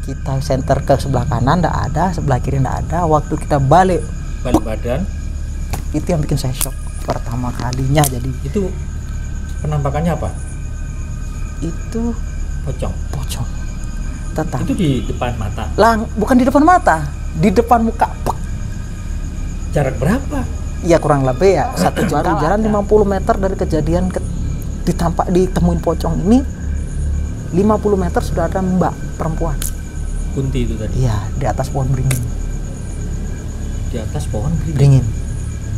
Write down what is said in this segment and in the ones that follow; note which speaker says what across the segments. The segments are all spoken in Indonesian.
Speaker 1: kita senter ke sebelah kanan nggak ada, sebelah kiri nggak ada. Waktu kita balik
Speaker 2: badan,
Speaker 1: itu yang bikin saya shock pertama kalinya. Jadi
Speaker 2: itu penampakannya apa?
Speaker 1: Itu
Speaker 2: Pocong.
Speaker 1: Tetap.
Speaker 2: Itu di depan mata.
Speaker 1: Bukan di depan mata, di depan muka. Pek.
Speaker 2: Jarak berapa?
Speaker 1: Ya kurang lebih ya satu jalan 50 meter dari kejadian ditemuin pocong ini. 50 meter sudah ada mbak perempuan.
Speaker 2: Kunti itu tadi.
Speaker 1: Iya, di atas pohon beringin.
Speaker 2: Di atas pohon
Speaker 1: Beringin.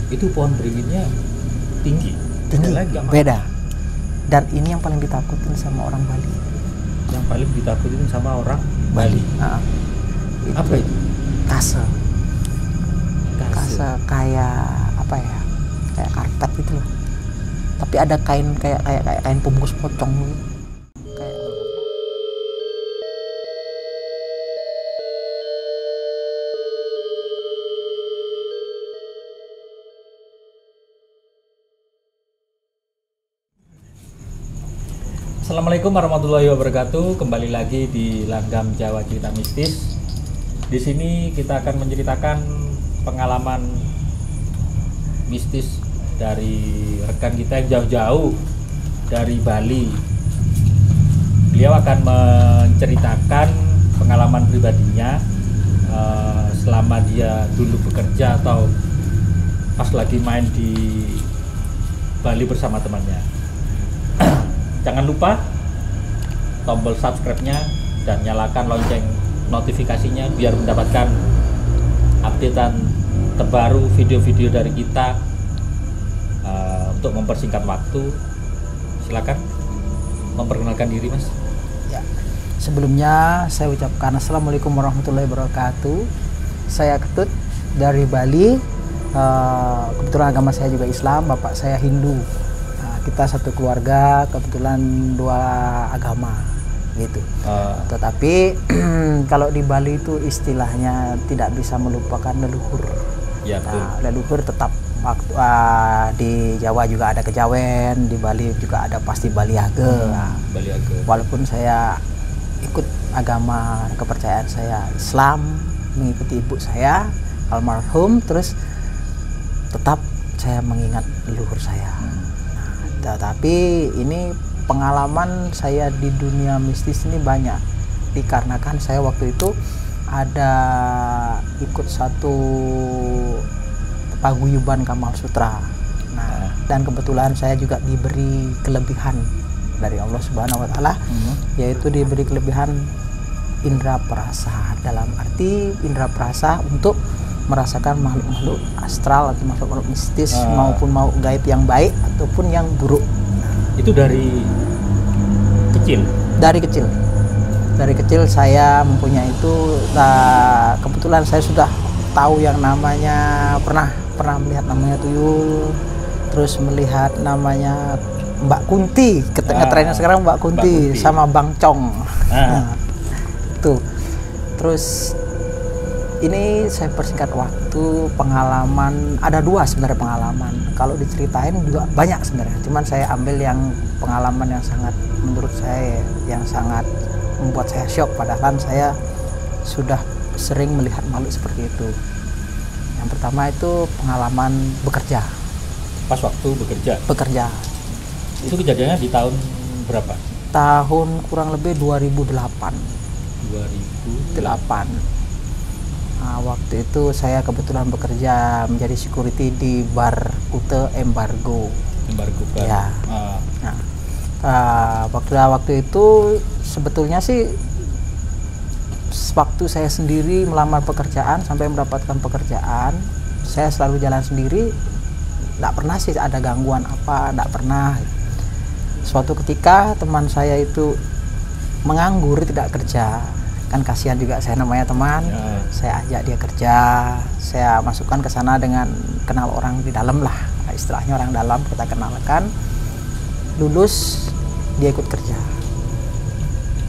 Speaker 2: Itu pohon beringinnya tinggi.
Speaker 1: Beda. Dan ini yang paling ditakutin sama orang Bali.
Speaker 2: Yang paling ditakutin sama orang
Speaker 1: Bali.
Speaker 2: Apa itu?
Speaker 1: Kase kayak apa ya? Kayak karpet gitu loh. Tapi ada kain kayak kain pembungkus pocong gitu.
Speaker 2: Assalamualaikum warahmatullahi wabarakatuh. Kembali lagi di Langgam Jawa Cerita Mistis. Di sini kita akan menceritakan pengalaman mistis dari rekan kita yang jauh-jauh dari Bali. Beliau akan menceritakan pengalaman pribadinya selama dia dulu bekerja atau pas lagi main di Bali bersama temannya. Jangan lupa tombol subscribe-nya dan nyalakan lonceng notifikasinya biar mendapatkan updatean terbaru video-video dari kita. Untuk mempersingkat waktu, silakan memperkenalkan diri, Mas.
Speaker 1: Ya. Sebelumnya saya ucapkan Assalamualaikum warahmatullahi wabarakatuh. Saya Ketut dari Bali. Kebetulan agama saya juga Islam, bapak saya Hindu. Kita satu keluarga, kebetulan dua agama gitu. Tetapi kalau di Bali itu istilahnya tidak bisa melupakan leluhur.
Speaker 2: Ya,
Speaker 1: leluhur tetap waktu di Jawa juga ada kejawen, di Bali juga ada pasti Baliage.
Speaker 2: Baliage.
Speaker 1: Walaupun saya ikut agama kepercayaan saya Islam, mengikuti ibu saya almarhum, terus tetap saya mengingat leluhur saya. Tapi ini pengalaman saya di dunia mistis ini banyak dikarenakan saya waktu itu ada ikut satu paguyuban Kamal Sutra. Nah, dan kebetulan saya juga diberi kelebihan dari Allah Subhanahu wa taala, yaitu diberi kelebihan indera perasa. Dalam arti indera perasa untuk merasakan makhluk-makhluk astral atau makhluk-makhluk mistis maupun mau gaib yang baik ataupun yang buruk.
Speaker 2: Itu dari kecil? Dari kecil saya mempunyai itu. Kebetulan saya sudah tahu yang namanya pernah melihat namanya tuyul, terus melihat namanya Mbak Kunti, ngetrennya sekarang Mbak Kunti sama Bang Cong. Tuh. Terus ini saya persingkat waktu, pengalaman ada dua sebenarnya pengalaman. Kalau diceritain juga banyak sebenarnya. Cuman saya ambil yang pengalaman yang sangat menurut saya yang sangat membuat saya shock. Padahal saya sudah sering melihat makhluk seperti itu. Yang pertama itu pengalaman bekerja. Pas waktu bekerja. Itu kejadiannya di tahun berapa?
Speaker 1: Tahun kurang lebih 2008. Nah, waktu itu saya kebetulan bekerja menjadi security di bar Ute Embargo
Speaker 2: Bar.
Speaker 1: Ya. Waktu itu sebetulnya sih waktu saya sendiri melamar pekerjaan sampai mendapatkan pekerjaan, saya selalu jalan sendiri, nggak pernah sih ada gangguan apa, nggak pernah. Suatu ketika teman saya itu menganggur, tidak kerja, kan kasihan juga saya namanya teman. Saya ajak dia kerja, saya masukkan ke sana dengan kenal orang di dalam lah, istilahnya orang dalam kita kenalkan. Lulus dia ikut kerja.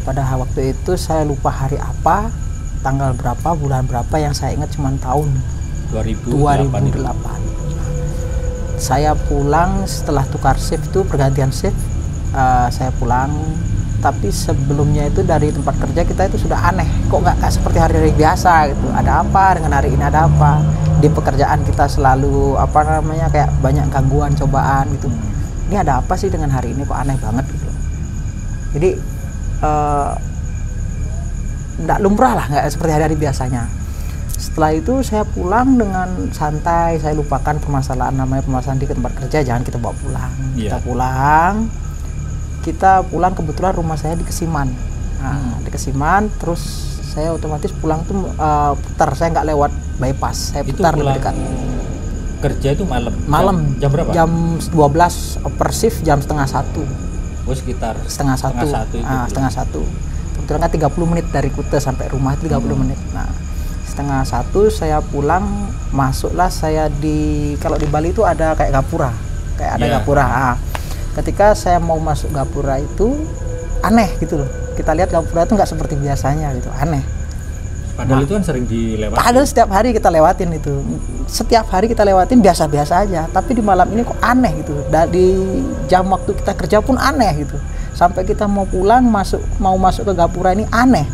Speaker 1: Pada waktu itu saya lupa hari apa, tanggal berapa, bulan berapa, yang saya ingat cuma tahun 2008. Saya pulang setelah tukar shift itu, pergantian shift, saya pulang tapi sebelumnya itu dari tempat kerja kita itu sudah aneh, kok nggak seperti hari-hari biasa gitu. Ada apa dengan hari ini, ada apa di pekerjaan kita, selalu apa namanya kayak banyak gangguan, cobaan gitu. Ini ada apa sih dengan hari ini, kok aneh banget gitu. Jadi nggak lumrah lah, nggak seperti hari-hari biasanya. Setelah itu saya pulang dengan santai, saya lupakan permasalahan, namanya permasalahan di tempat kerja jangan kita bawa pulang. Kita pulang kebetulan rumah saya di Kesiman. Nah, di Kesiman, terus saya otomatis pulang tuh putar, saya nggak lewat bypass, saya putar lebih dekat.
Speaker 2: Kerja itu
Speaker 1: malam
Speaker 2: jam berapa?
Speaker 1: Jam 12 per shift, jam setengah 1.
Speaker 2: Oh, sekitar
Speaker 1: setengah satu. Kebetulan kan 30 menit dari Kuta sampai rumah itu 30 menit. Nah, setengah 1 saya pulang, masuklah saya kalau di Bali itu ada kayak gapura, gapura. Ketika saya mau masuk gapura itu aneh gitu loh. Kita lihat gapura itu nggak seperti biasanya gitu, aneh.
Speaker 2: Padahal itu kan sering dilewati.
Speaker 1: Padahal setiap hari kita lewatin itu. Setiap hari kita lewatin biasa-biasa aja. Tapi di malam ini kok aneh gitu. Di jam waktu kita kerja pun aneh gitu. Sampai kita mau pulang, mau masuk ke gapura ini aneh.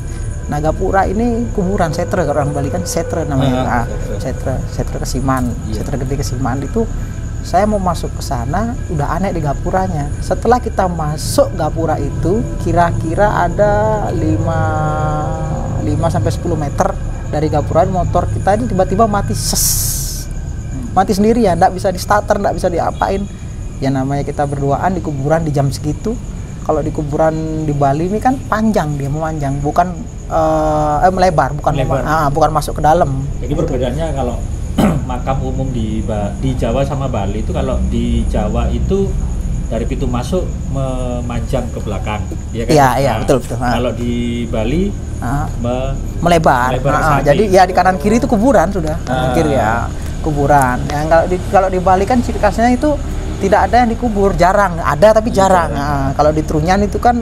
Speaker 1: Nah, gapura ini kuburan setre, orang Bali kan setre namanya. Setre Kesiman, setre gede Kesiman itu. Saya mau masuk ke sana, udah aneh di gapuranya. Setelah kita masuk gapura itu, kira-kira ada 5 sampai 10 meter dari gapura, motor kita ini tiba-tiba mati mati sendiri ya, nggak bisa di starter, nggak bisa diapain. Ya namanya kita berduaan di kuburan di jam segitu. Kalau di kuburan di Bali ini kan panjang, dia memanjang, bukan melebar, bukan masuk ke dalam.
Speaker 2: Jadi perbedaannya kalau makam umum di Jawa sama Bali itu, kalau di Jawa itu dari pintu masuk memanjang ke belakang, ya kan?
Speaker 1: Iya, betul.
Speaker 2: Kalau di Bali
Speaker 1: melebar. Jadi ya di kanan kiri itu kuburan sudah. Kanan kiri ya kuburan. Yang kalau di Bali kan ciri khasnya itu tidak ada yang dikubur, jarang. Ada tapi jarang. Nah, kalau di Trunyan itu kan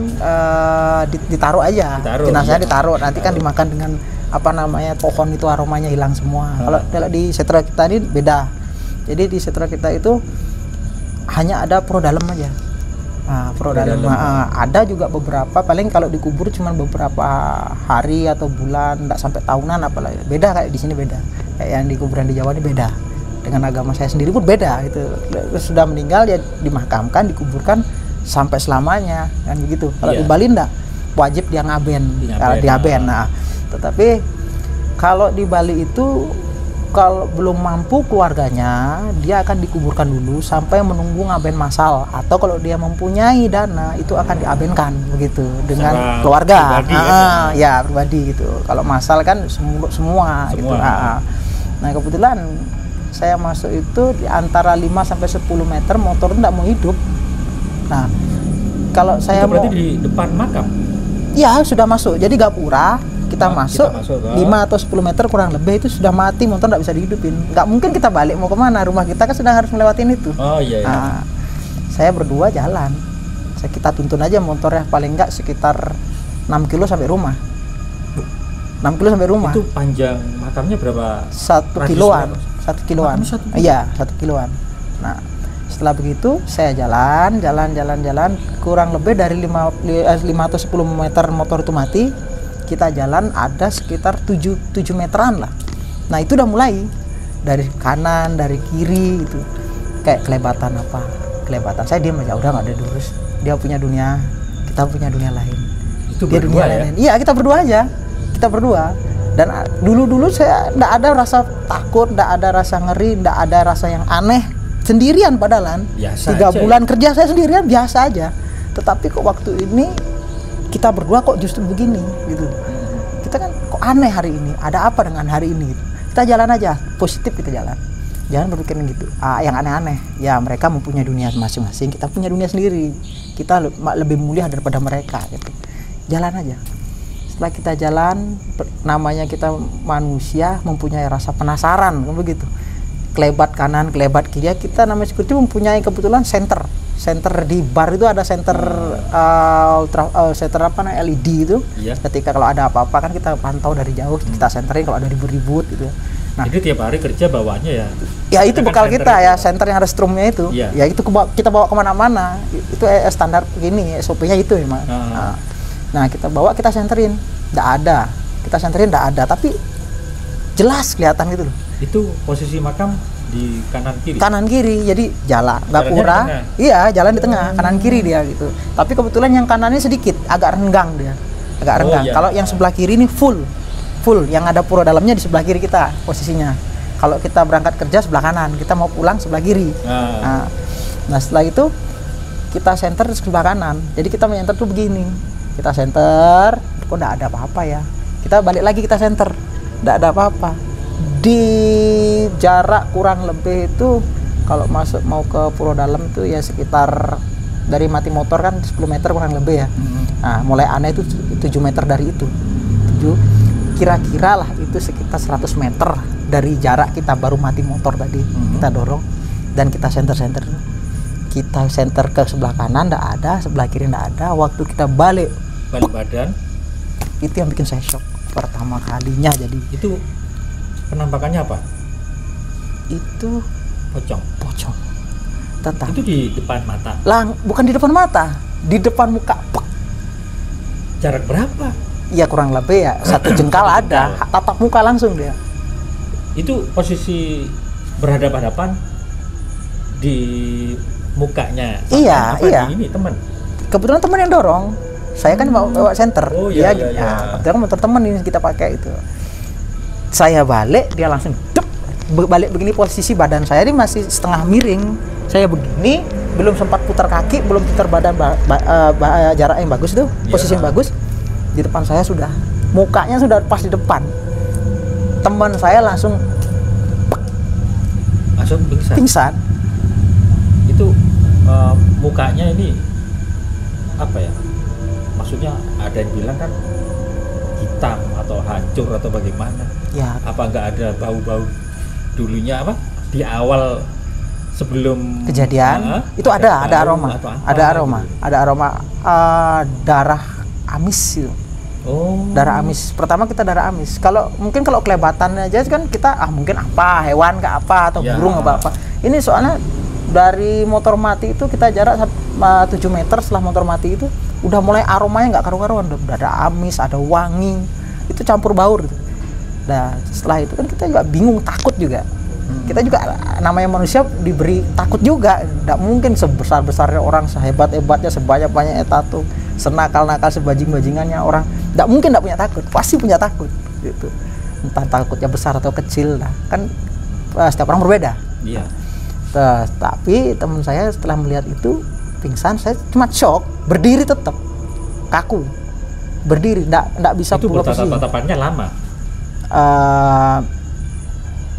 Speaker 1: ditaruh aja. Jenazahnya ditaruh, nanti kan dimakan dengan apa namanya, pohon itu aromanya hilang semua. Kalau di setra kita ini beda. Jadi di setra kita itu hanya ada pro dalam aja. Nah, pro dalam. Ada juga beberapa, paling kalau dikubur cuma beberapa hari atau bulan, enggak sampai tahunan apalagi. Beda kayak di sini beda. Kayak yang di kuburan di Jawa ini beda. Dengan agama saya sendiri pun beda itu. Sudah meninggal ya dimakamkan, dikuburkan sampai selamanya kan begitu. Kalau di Bali enggak, wajib dia ngaben. Kalau di ngaben. Nah, tetapi kalau di Bali itu kalau belum mampu keluarganya, dia akan dikuburkan dulu sampai menunggu ngaben massal, atau kalau dia mempunyai dana itu akan diabenkan begitu dengan secara keluarga pribadi, pribadi gitu. Kalau massal kan semua gitu. Nah, kebetulan saya masuk itu di antara 5 sampai 10 meter, motor enggak mau hidup. Nah, kalau saya
Speaker 2: itu berarti di depan makam?
Speaker 1: Ya, sudah masuk. Jadi gapura kita masuk 5 atau 10 meter kurang lebih itu sudah mati, motor nggak bisa dihidupin. Nggak mungkin kita balik mau kemana, rumah kita kan sedang harus melewatin itu. Nah, saya berdua jalan, kita tuntun aja motornya, paling nggak sekitar 6 kilo sampai rumah. 6 kilo sampai rumah.
Speaker 2: Itu panjang makamnya berapa?
Speaker 1: 1 kiloan. 1 kiloan. Iya, 1 kiloan. Nah, setelah begitu saya jalan kurang lebih dari 5 atau 10 meter motor itu mati. Kita jalan ada sekitar 7 meteran lah. Nah, itu udah mulai dari kanan, dari kiri itu kayak kelebatan. Saya diam aja, udah nggak ada durus. Dia punya dunia, kita punya dunia lain.
Speaker 2: Itu dia berdua ya?
Speaker 1: Iya, kita berdua aja. Kita berdua. Dan dulu saya nggak ada rasa takut, nggak ada rasa ngeri, nggak ada rasa yang aneh. Sendirian padahalan. 3 bulan kerja saya sendirian biasa aja. Tetapi kok waktu ini kita berdua kok justru begini gitu. Kita kan kok aneh hari ini, ada apa dengan hari ini gitu. Kita jalan aja, positif kita jalan. Jangan berpikiran gitu. Yang aneh-aneh. Ya mereka mempunyai dunia masing-masing, kita punya dunia sendiri. Kita lebih mulia daripada mereka gitu. Jalan aja. Setelah kita jalan, namanya kita manusia mempunyai rasa penasaran kan begitu. Kelebat kanan, kelebat kiri, kita namanya security mempunyai kebetulan center di bar itu ada center LED itu. Ketika kalau ada apa-apa kan kita pantau dari jauh, kita senterin kalau ada ribut-ribut gitu.
Speaker 2: Nah, jadi tiap hari kerja bawaannya ya?
Speaker 1: Ya itu bekal kita ya, senter yang ada strumnya itu. Ya itu kita bawa kemana-mana. Itu standar gini, SOP-nya itu ya, Mas. Nah kita bawa, kita senterin, nggak ada. Kita senterin nggak ada, tapi jelas kelihatan gitu loh. Itu posisi makam di kanan kiri? Kanan kiri, jadi jalan gapura. Iya, jalan di tengah, kanan kiri dia gitu. Tapi kebetulan yang kanannya sedikit, agak renggang dia. Agak renggang. Kalau yang sebelah kiri ini full, yang ada pura dalamnya di sebelah kiri kita posisinya. Kalau kita berangkat kerja sebelah kanan, kita mau pulang sebelah kiri. Nah setelah itu kita senter di sebelah kanan. Jadi kita menyenter tuh begini. Kita senter, kok nggak ada apa-apa ya. Kita balik lagi, kita senter, nggak ada apa-apa. Di jarak kurang lebih itu kalau masuk mau ke pura dalam itu ya sekitar dari mati motor kan 10 meter kurang lebih ya. Nah mulai aneh itu 7 meter dari itu. 7 kira-kira lah itu sekitar 100 meter dari jarak kita baru mati motor tadi. Kita dorong dan kita senter ke sebelah kanan nggak ada, sebelah kiri nggak ada. Waktu kita balik badan itu yang bikin saya shock pertama kalinya. Jadi itu penampakannya apa? Itu pocong. Tetap. Itu di depan mata? Bukan di depan mata, di depan muka. Jarak berapa? Ya kurang lebih ya 1 jengkal ada, tatap muka langsung dia. Itu posisi berhadapan-hadapan di mukanya. Iya. Ini teman. Kebetulan teman yang dorong. Saya kan bawa senter. Iya. Kebetulan motor teman ini kita pakai itu. Saya balik, dia langsung balik begini, posisi badan saya ini masih setengah miring. Saya begini, belum sempat putar kaki, belum putar badan jarak yang bagus tuh, posisi yang bagus. Di depan saya sudah, mukanya sudah pas di depan. Teman saya langsung pingsan. Itu mukanya ini apa ya? Maksudnya ada yang bilang kan hitam atau hancur atau bagaimana? Ya. Apa nggak ada bau-bau dulunya apa? Di awal sebelum kejadian itu ada aroma, ada aroma darah amis itu. Darah amis. Pertama kita darah amis. Kalau kelebatan aja kan kita mungkin apa hewan ke apa atau burung apa. Ini soalnya dari motor mati itu kita jarak 7 meter setelah motor mati itu udah mulai aromanya nggak karu-karuan. Udah ada amis, ada wangi, itu campur baur gitu. Nah setelah itu kan kita juga bingung, takut juga. Kita juga namanya manusia diberi takut juga. Nggak mungkin sebesar-besarnya orang, sehebat-hebatnya, sebanyak-banyaknya tato, senakal-nakal, sebajing-bajingannya orang, nggak mungkin nggak punya takut, pasti punya takut gitu. Entah takutnya besar atau kecil, nah kan setiap orang berbeda. Iya. Tapi teman saya setelah melihat itu pingsan, saya cuma shock, berdiri tetap kaku, berdiri, nggak bisa pulang posisi. Itu tatapannya lama.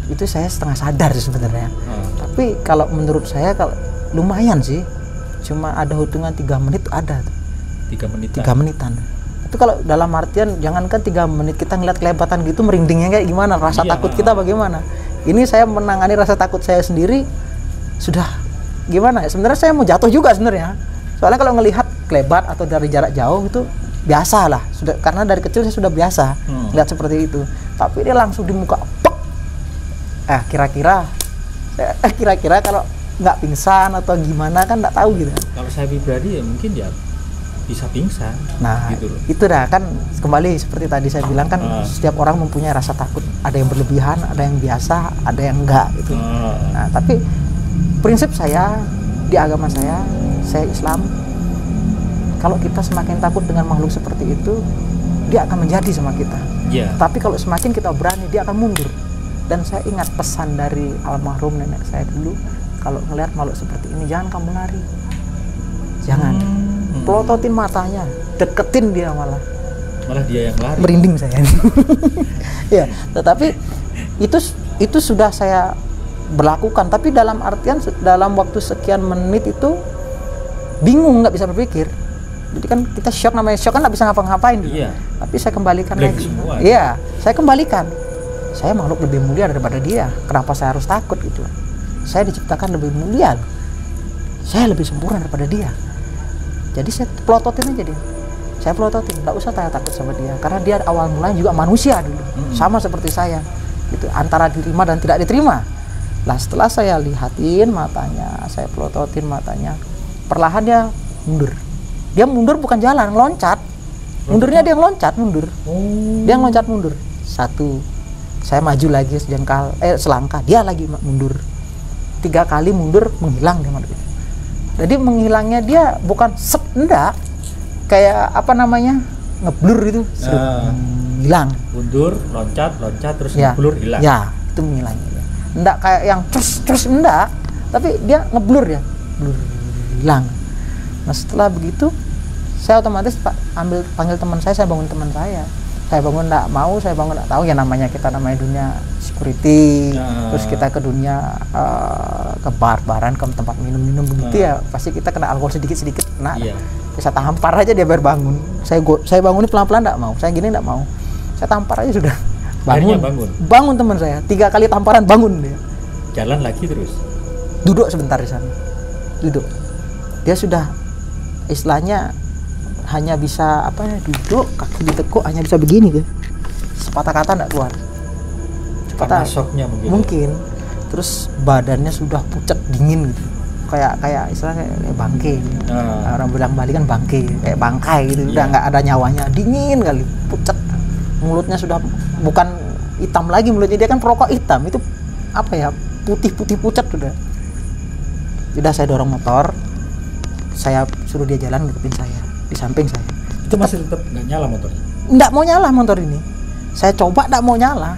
Speaker 1: Itu saya setengah sadar sih sebenarnya. Tapi kalau menurut saya kalau lumayan sih, cuma ada hitungan 3 menit ada. 3 menitan. Tapi kalau dalam artian jangankan 3 menit kita ngeliat kelebatan gitu merindingnya kayak gimana, rasa takut kita bagaimana. Ini saya menangani rasa takut saya sendiri sudah gimana ya, sebenarnya saya mau jatuh juga sebenarnya. Soalnya kalau ngelihat kelebat atau dari jarak jauh itu biasa lah, sudah, karena dari kecil saya sudah biasa ngeliat seperti itu. Tapi dia langsung di muka, pek. Kira-kira kalau nggak pingsan atau gimana kan nggak tahu gitu. Kalau saya pribadi ya mungkin ya bisa pingsan. Nah gitu loh. Itu dah kan kembali seperti tadi saya bilang kan setiap orang mempunyai rasa takut. Ada yang berlebihan, ada yang biasa, ada yang enggak gitu. Nah tapi prinsip saya di agama saya Islam, kalau kita semakin takut dengan makhluk seperti itu, dia akan menjadi sama kita. Tapi kalau semakin kita berani, dia akan mundur. Dan saya ingat pesan dari almarhum nenek saya dulu, kalau ngelihat makhluk seperti ini jangan kamu lari, jangan pelototin matanya, deketin dia, malah dia yang lari. Merinding saya. Ya, tetapi itu sudah saya berlakukan, tapi dalam artian dalam waktu sekian menit itu bingung, nggak bisa berpikir. Jadi kan kita shock, namanya shock kan nggak bisa ngapa-ngapain. Tapi saya kembalikan lagi. Iya, saya kembalikan. Saya makhluk lebih mulia daripada dia. Kenapa saya harus takut gitu? Saya diciptakan lebih mulia. Saya lebih sempurna daripada dia. Jadi saya pelototin aja dia. Saya pelototin, nggak usah takut sama dia. Karena dia awal mulanya juga manusia dulu, sama seperti saya. itu antara diterima dan tidak diterima. Lah setelah saya lihatin matanya, saya pelototin matanya, perlahan dia mundur. Dia mundur bukan jalan, loncat. Mundurnya dia ngeloncat mundur. Dia ngeloncat mundur. Satu, saya maju lagi selangkah, dia lagi mundur. 3 kali mundur, menghilang dia. Jadi menghilangnya dia bukan enggak, kayak apa namanya, ngeblur itu, hilang.
Speaker 2: Mundur, loncat terus ngeblur, hilang.
Speaker 1: Ya, itu menghilangnya. Enggak kayak yang terus enggak, tapi dia ngeblur ya, blur, hilang. Nah setelah begitu, saya otomatis panggil teman saya bangun teman saya. Saya bangun enggak tahu ya, namanya dunia security, terus kita ke dunia ke bar-baran, ke tempat minum begitu ya, pasti kita kena alkohol sedikit-sedikit. Nah, saya tampar aja dia baru bangun. Saya bangunin pelan-pelan enggak mau, saya gini enggak mau. Saya tampar aja sudah. Bangun teman saya. 3 kali tamparan bangun dia.
Speaker 2: Jalan lagi terus.
Speaker 1: Duduk sebentar di sana. Duduk. Dia sudah istilahnya hanya bisa duduk, kaki ditekuk, hanya bisa begini kan. Sepatah kata enggak keluar.
Speaker 2: Karena shocknya
Speaker 1: mungkin. Terus badannya sudah pucat dingin gitu. Kayak istilahnya kayak bangke. Orang bilang Bali kan bangke, kayak bangkai gitu. Udah enggak ada nyawanya, dingin kali, pucat. Mulutnya sudah bukan hitam lagi mulutnya, dia kan perokok hitam, itu putih pucat sudah. Saya dorong motor, saya suruh dia jalan deketin saya di samping saya.
Speaker 2: Itu masih tetap nggak nyala motornya?
Speaker 1: Nggak mau nyala motor ini. Saya coba nggak mau nyala.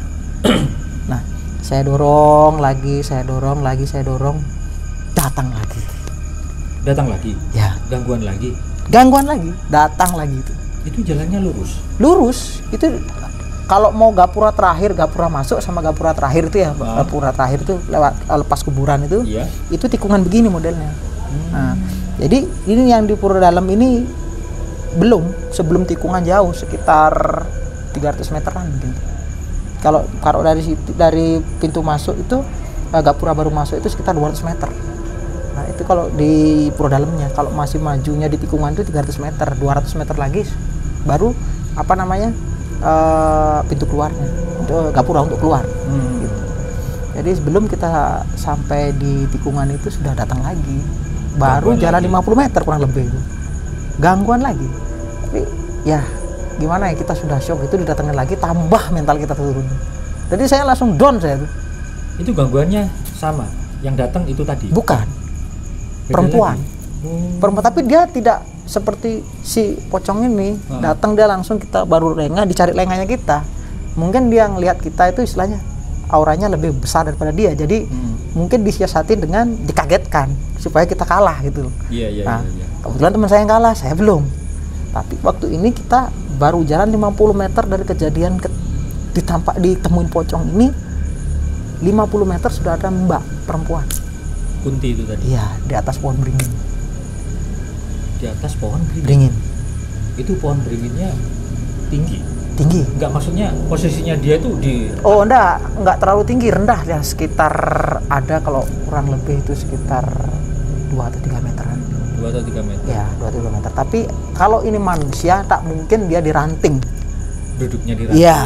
Speaker 1: Nah, saya dorong lagi, datang lagi. Ya. Gangguan lagi, datang lagi itu.
Speaker 2: Itu jalannya
Speaker 1: lurus. Itu kalau mau gapura masuk sama gapura terakhir itu ya, gapura terakhir itu lepas kuburan itu, itu tikungan begini modelnya. Nah, jadi ini yang di pura dalam ini sebelum tikungan jauh, sekitar 300 meteran mungkin. Kalau dari pintu masuk itu, gapura baru masuk itu sekitar 200 meter. Nah itu kalau di pura dalamnya, kalau masih majunya di tikungan itu 300 meter, 200 meter lagi baru pintu keluarnya, gapura untuk keluar. Gitu. Jadi sebelum kita sampai di tikungan itu sudah datang lagi, baru jalan 50 meter kurang lebih itu, gangguan lagi. Tapi ya gimana ya, kita sudah shock, itu didatangin lagi, tambah mental kita turun. Jadi saya langsung down saya tuh.
Speaker 2: Itu gangguannya sama yang datang itu tadi?
Speaker 1: Bukan, perempuan. Perempuan, tapi dia tidak seperti si pocong ini. Datang dia langsung, kita baru dicari lengahnya kita. Mungkin dia ngelihat kita itu istilahnya auranya lebih besar daripada dia, jadi mungkin disiasati dengan dikagetkan supaya kita kalah gitu. Kebetulan teman saya yang kalah, saya belum. Tapi waktu ini kita baru jalan 50 meter dari kejadian ditemuin pocong ini, 50 meter sudah ada mbak perempuan.
Speaker 2: Kunti itu tadi?
Speaker 1: Iya, di atas pohon beringin.
Speaker 2: Di atas pohon beringin? Itu pohon beringinnya tinggi?
Speaker 1: Tinggi.
Speaker 2: Enggak, maksudnya posisinya dia tuh di...
Speaker 1: Oh enggak terlalu tinggi, rendah ya, sekitar ada kalau kurang lebih itu sekitar 2 atau 3 meteran.
Speaker 2: 2 atau 3 meter?
Speaker 1: Ya, 2 atau 3 meter. Tapi kalau ini manusia, tak mungkin dia diranting.
Speaker 2: Duduknya diranting?
Speaker 1: Iya.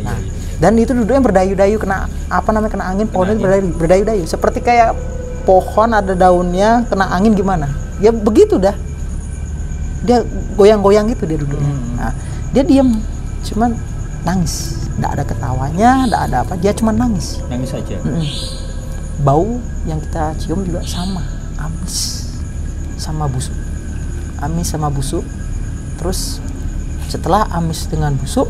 Speaker 1: Nah, dan itu duduknya berdayu-dayu, kena angin, pohonnya berdayu-dayu. Seperti kayak pohon ada daunnya, kena angin gimana? Ya begitu dah. Dia goyang-goyang gitu dia duduknya. Nah, dia diam, cuman nangis. Nggak ada ketawanya, nggak ada apa, dia cuma nangis.
Speaker 2: Nangis aja?
Speaker 1: Bau yang kita cium juga sama, amis sama busuk. Amis sama busuk. Terus setelah amis dengan busuk,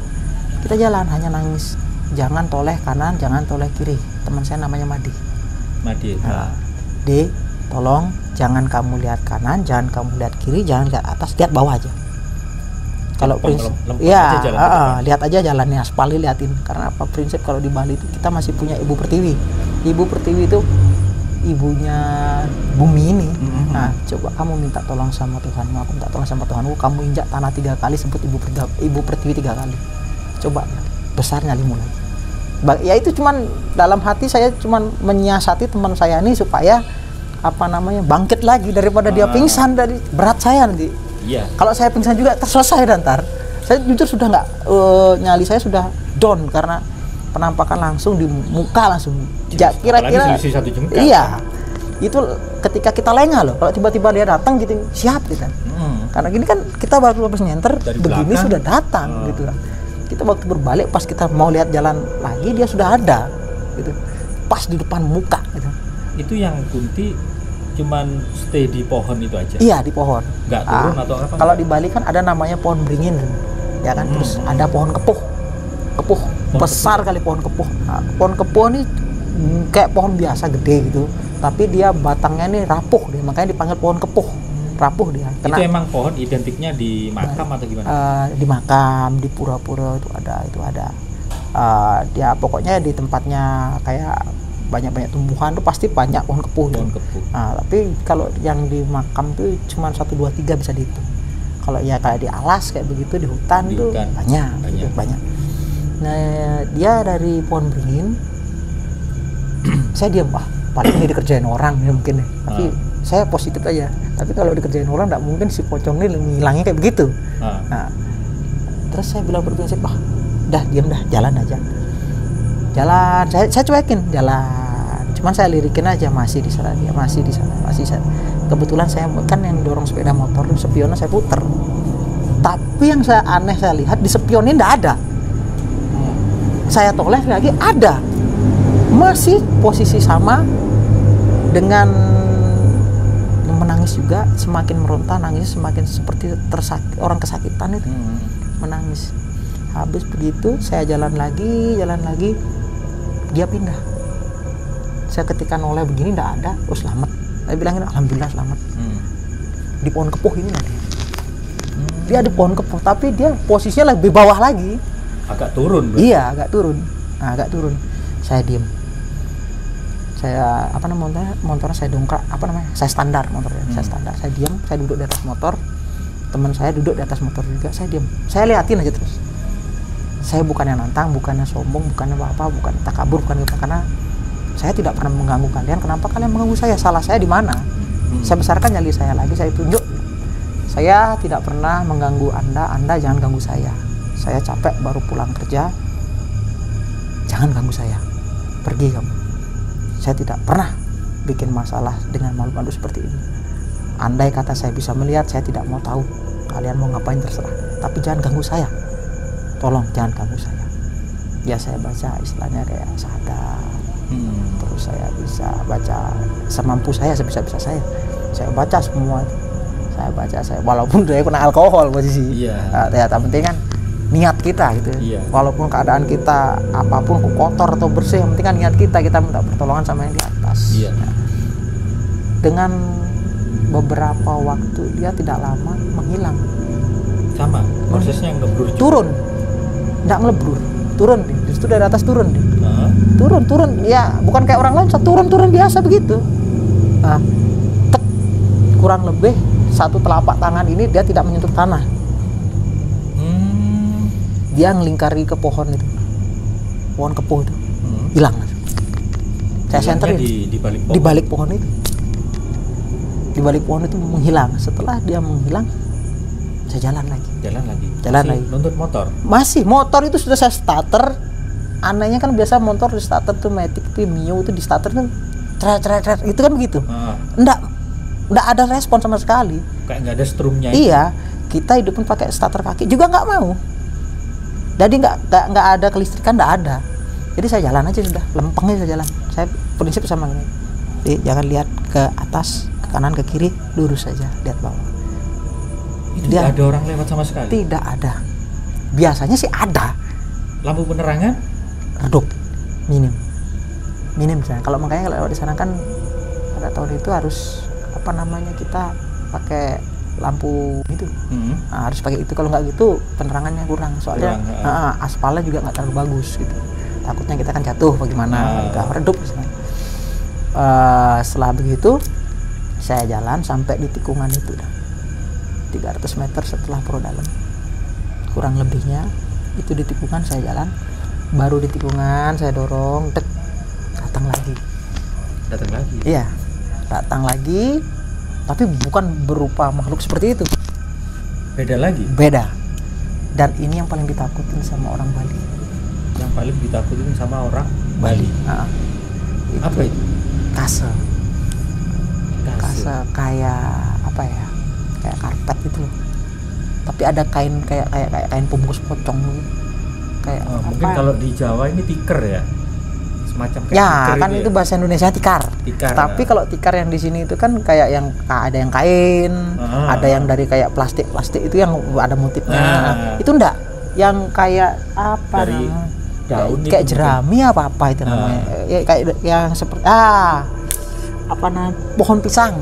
Speaker 1: kita jalan, hanya nangis. Jangan toleh kanan, jangan toleh kiri. Teman saya namanya Madi. D, tolong jangan kamu lihat kanan, jangan kamu lihat kiri, jangan lihat atas, lihat bawah aja. Kalau prinsip, ya lihat aja jalannya, aspalnya liatin. Karena apa, prinsip kalau di Bali itu kita masih punya Ibu Pertiwi. Ibu Pertiwi itu ibunya bumi ini. Nah, coba kamu minta tolong sama Tuhanmu, aku minta tolong sama Tuhanmu, kamu injak tanah 3 kali, sebut Ibu Pertiwi 3 kali. Coba besarnya 5 lagi. Ya itu cuman dalam hati saya cuman menyiasati teman saya ini supaya bangkit lagi daripada dia pingsan dari berat saya nanti. Kalau saya pingsan juga terselesai dan saya jujur sudah nggak nyali saya sudah down karena penampakan langsung di muka langsung.
Speaker 2: Kira-kira selisih 1 jengkal.
Speaker 1: Iya. Itu ketika kita lengah loh. Kalau tiba-tiba dia datang gitu, siap gitu kan. Karena gini kan kita baru habis nyenter
Speaker 2: dari
Speaker 1: begini
Speaker 2: belakang
Speaker 1: sudah datang gitu kan. Kita waktu berbalik pas kita mau lihat jalan lagi dia sudah ada gitu. Pas di depan muka gitu.
Speaker 2: Itu yang Kunti cuman stay di pohon itu aja?
Speaker 1: Iya, di pohon.
Speaker 2: Nggak turun atau apa?
Speaker 1: Kalau di Bali kan ada namanya pohon beringin, ya kan. Terus ada pohon kepuh, besar kali pohon kepuh. Nah, pohon kepuh ini kayak pohon biasa gede gitu, tapi dia batangnya ini rapuh, dia makanya dipanggil pohon kepuh. Rapuh dia.
Speaker 2: Itu emang pohon identiknya di makam atau gimana?
Speaker 1: Di makam, di pura-pura itu ada. Dia pokoknya di tempatnya kayak banyak tumbuhan tuh pasti banyak pohon kepuh. Nah, tapi kalau yang di makam tuh cuma 1, 2, 3 bisa dihitung. Kalau ya kayak di alas kayak begitu di hutan tuh banyak. Gitu, banyak. Nah, dia dari pohon beringin. Saya diam, paling ini dikerjain orang ya mungkin ya. Tapi saya positif aja. Tapi kalau dikerjain orang nggak mungkin si pocong ini ngilangnya kayak begitu. Nah, terus saya bilang berprinsip, dah diam dah, jalan aja. Jalan, saya cuekin jalan, cuman saya lirikin aja masih di sana dia, masih di sana. Kebetulan saya kan yang dorong sepeda motor, spionnya saya puter. Tapi yang aneh saya lihat di spionnya nggak ada. Saya toleh lagi ada, masih posisi sama dengan menangis juga, semakin meronta, nangis semakin seperti orang kesakitan itu, menangis. Habis begitu saya jalan lagi. Dia pindah. Saya ketika noleh begini nggak ada, selamat. Saya bilangin alhamdulillah selamat. Di pohon kepuh ini nanti. Dia di pohon kepuh, tapi dia posisinya lebih bawah lagi.
Speaker 2: Agak turun. Bro.
Speaker 1: Iya, agak turun. Saya diem. Saya motornya saya dongkrak, saya standar motornya. Saya diam, saya duduk di atas motor. Teman saya duduk di atas motor juga, saya diam. Saya liatin aja terus. Saya bukannya nantang, bukannya sombong, bukannya apa-apa, bukan takabur, bukan apa, karena saya tidak pernah mengganggu kalian. Kenapa kalian mengganggu saya? Salah saya di mana? Saya besarkan nyali saya lagi, saya tunjuk. Saya tidak pernah mengganggu Anda jangan ganggu saya. Saya capek baru pulang kerja. Jangan ganggu saya. Pergi kamu. Saya tidak pernah bikin masalah dengan malu-malu seperti ini. Andai kata saya bisa melihat, saya tidak mau tahu. Kalian mau ngapain terserah. Tapi jangan ganggu saya. Tolong jangan ganggu saya. Ya saya baca istilahnya kayak syahadat. Terus saya bisa baca semampu saya, sebisa-bisa saya. Saya baca semua. Walaupun dia kena alkohol posisi. Ternyata penting kan niat kita gitu. Walaupun keadaan kita apapun kotor atau bersih, yang penting kan niat kita minta pertolongan sama yang di atas. Nah, dengan beberapa waktu dia tidak lama menghilang.
Speaker 2: Sama prosesnya ngeblur.
Speaker 1: Turun. Nggak ngelebrur, turun deh. Justru dari atas turun deh. Turun ya, bukan kayak orang lain, turun biasa begitu. Nah, kurang lebih 1 telapak tangan ini dia tidak menyentuh tanah. Dia ngelingkari ke pohon itu, pohon kepuh itu, hilang. Saya senterin di balik pohon itu. Di balik pohon itu menghilang. Setelah dia menghilang, saya jalan lagi. Nuntut motor. Masih motor itu sudah saya starter. Anehnya kan biasa motor di starter tuh Matic tuh Mio itu di starter kan tret itu kan begitu. Nggak ada respon sama sekali.
Speaker 2: Kayak nggak ada strumnya.
Speaker 1: Iya, kita hidupin pakai starter kaki juga nggak mau. Jadi nggak ada kelistrikan, nggak ada. Jadi saya jalan aja sudah, lempeng aja saya jalan. Saya prinsip sama ini. Jadi jangan lihat ke atas, ke kanan, ke kiri, lurus saja, lihat bawah.
Speaker 2: Tidak ada orang lewat sama sekali?
Speaker 1: Tidak ada. Biasanya sih ada.
Speaker 2: Lampu penerangan?
Speaker 1: Redup, minim misalnya. Kalau makanya kalau lewat di sana kan pada tahun itu harus kita pakai lampu gitu. Nah, harus pakai itu, kalau nggak gitu penerangannya kurang. Soalnya aspalnya juga nggak terlalu bagus gitu. Takutnya kita kan jatuh bagaimana, redup. Setelah begitu saya jalan sampai di tikungan itu 300 meter setelah Puro Dalam kurang lebihnya itu. Di tikungan saya jalan, baru di tikungan saya dorong, datang lagi. Iya, datang lagi, tapi bukan berupa makhluk seperti itu.
Speaker 2: Beda lagi?
Speaker 1: Beda. Dan ini yang paling ditakutin sama orang Bali.
Speaker 2: Yang paling ditakutin sama orang Bali. Apa itu?
Speaker 1: Kase. Kase kayak apa ya? Kayak karpet gitu loh. Tapi ada kain kayak kain pembungkus pocong gitu. Kayak
Speaker 2: mungkin kalau di Jawa ini tikar ya. Semacam kayak
Speaker 1: ya
Speaker 2: tikar
Speaker 1: kan itu bahasa Indonesia tikar. Tapi kalau tikar yang di sini itu kan kayak yang ada yang kain, ada yang dari kayak plastik itu yang ada motifnya. Itu enggak, yang kayak apa
Speaker 2: dari daun
Speaker 1: kayak jerami apa itu namanya. Ya, kayak yang seperti apa namanya, pohon pisang.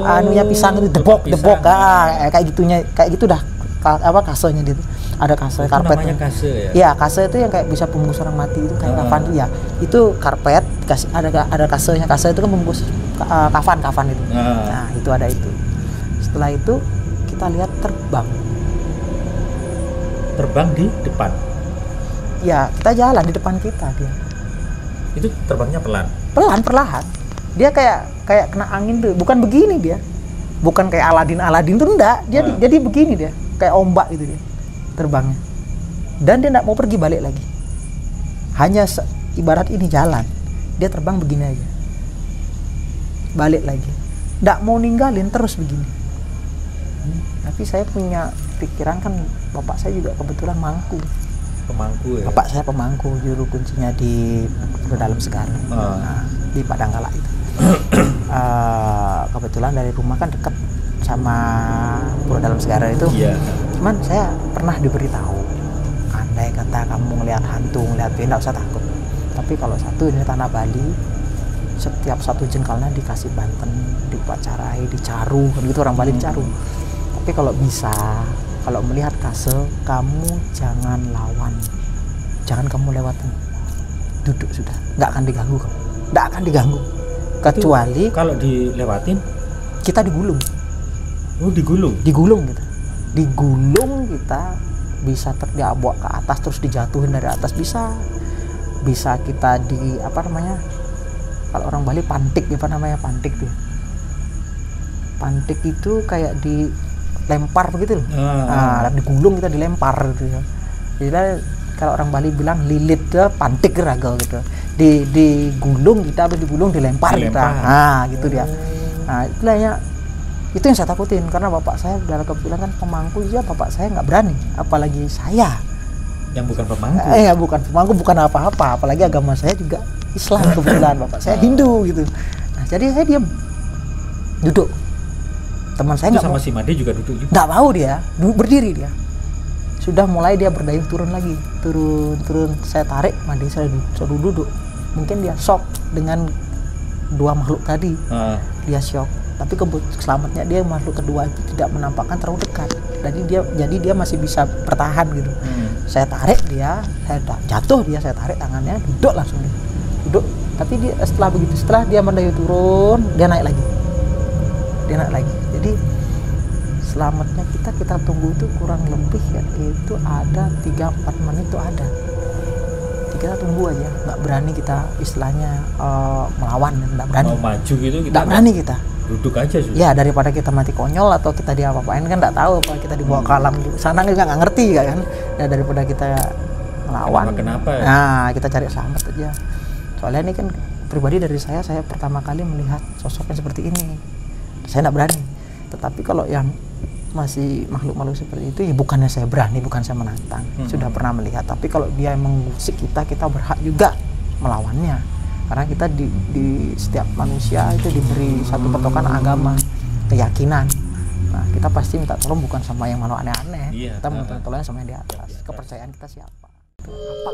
Speaker 1: Anunya pisang itu debok kayak gitunya, kayak gitu dah. Apa kasenya gitu. Ada kase karpet.
Speaker 2: Namanya kase ya?
Speaker 1: Iya, kase itu yang kayak bisa pembungkus orang mati itu kayak kafan tuh ya. Itu karpet, ada kasenya. Kase itu kan pembungkus kafan itu. Nah, itu ada itu. Setelah itu kita lihat terbang.
Speaker 2: Terbang di depan.
Speaker 1: Ya, kita jalan di depan kita dia.
Speaker 2: Itu terbangnya pelan.
Speaker 1: Perlahan. Dia kayak kena angin tuh. Bukan begini dia. Bukan kayak Aladin tuh enggak. Dia jadi begini dia. Kayak ombak gitu dia. Terbangnya, dan dia tidak mau pergi balik lagi, hanya ibarat ini jalan, dia terbang begini aja, balik lagi, tidak mau ninggalin terus begini. Tapi saya punya pikiran kan, bapak saya juga kebetulan
Speaker 2: pemangku ya?
Speaker 1: Bapak saya pemangku, juru kuncinya di Dalam Segara, di Padangkala itu. Kebetulan dari rumah kan dekat sama Pura Dalam Segara itu. Cuman saya pernah diberitahu, andai kata kamu ngelihat hantu, ngelihat benda, usah takut. Tapi kalau satu ini tanah Bali, setiap satu jengkalnya dikasih banten, dipacarai, dicaru, kan gitu orang Bali dicaru. Tapi kalau bisa, kalau melihat kase, kamu jangan lawan, jangan kamu lewatin, duduk sudah, nggak akan diganggu kamu, nggak akan diganggu. Kecuali
Speaker 2: itu, kalau dilewatin,
Speaker 1: kita digulung.
Speaker 2: Oh, digulung?
Speaker 1: Digulung gitu. Digulung kita bisa terdiabok ke atas terus dijatuhin dari atas, bisa kita di apa namanya, kalau orang Bali pantik, apa namanya pantik tuh, pantik itu kayak dilempar begitu loh. Digulung kita dilempar gitu ya. Jadi kalau orang Bali bilang lilit tuh pantik ragal gitu, digulung kita, atau digulung dilempar kita, gitu dia. Nah istilahnya itu yang saya takutin, karena bapak saya udah kebetulan kan pemangku, ya bapak saya nggak berani, apalagi saya
Speaker 2: yang bukan pemangku.
Speaker 1: Bukan pemangku, bukan apa-apa, apalagi agama saya juga Islam kebetulan, bapak saya Hindu gitu. Nah jadi saya diam, duduk. Teman saya nggak
Speaker 2: sama si Made juga duduk juga.
Speaker 1: Nggak mau dia, berdiri dia. Sudah mulai dia berdayung turun lagi, turun. Saya tarik, Made saya suruh duduk. Mungkin dia shock dengan dua makhluk tadi, dia shock. Tapi selamatnya dia makhluk kedua itu tidak menampakkan terlalu dekat, jadi dia masih bisa bertahan gitu. Saya tarik dia, saya jatuh, saya tarik tangannya, duduk langsung dia. Duduk. Tapi dia setelah dia mendayung turun, dia naik lagi. Jadi selamatnya kita tunggu itu kurang lebih ya, itu ada 3-4 menit itu ada. Kita tunggu aja, nggak berani kita istilahnya melawan, nggak berani.
Speaker 2: Mau maju gitu kita
Speaker 1: nggak berani kita.
Speaker 2: Duduk aja sudah.
Speaker 1: Ya daripada kita mati konyol atau kita diapa-apain kan nggak tahu, apa kita dibawa ke alam sana juga nggak ngerti kan. Ya daripada kita melawan.
Speaker 2: Kenapa ya?
Speaker 1: Nah kita cari selamat aja. Soalnya ini kan pribadi dari saya pertama kali melihat sosok yang seperti ini. Saya nggak berani. Tetapi kalau yang masih makhluk-makhluk seperti itu, ya bukannya saya berani, bukan saya menantang. Sudah pernah melihat. Tapi kalau dia mengusik kita berhak juga melawannya. Karena kita di setiap manusia itu diberi satu patokan agama, keyakinan. Nah kita pasti minta tolong bukan sama yang manusia aneh-aneh. Kita minta tolong sama yang di atas. Kepercayaan kita siapa? Apa?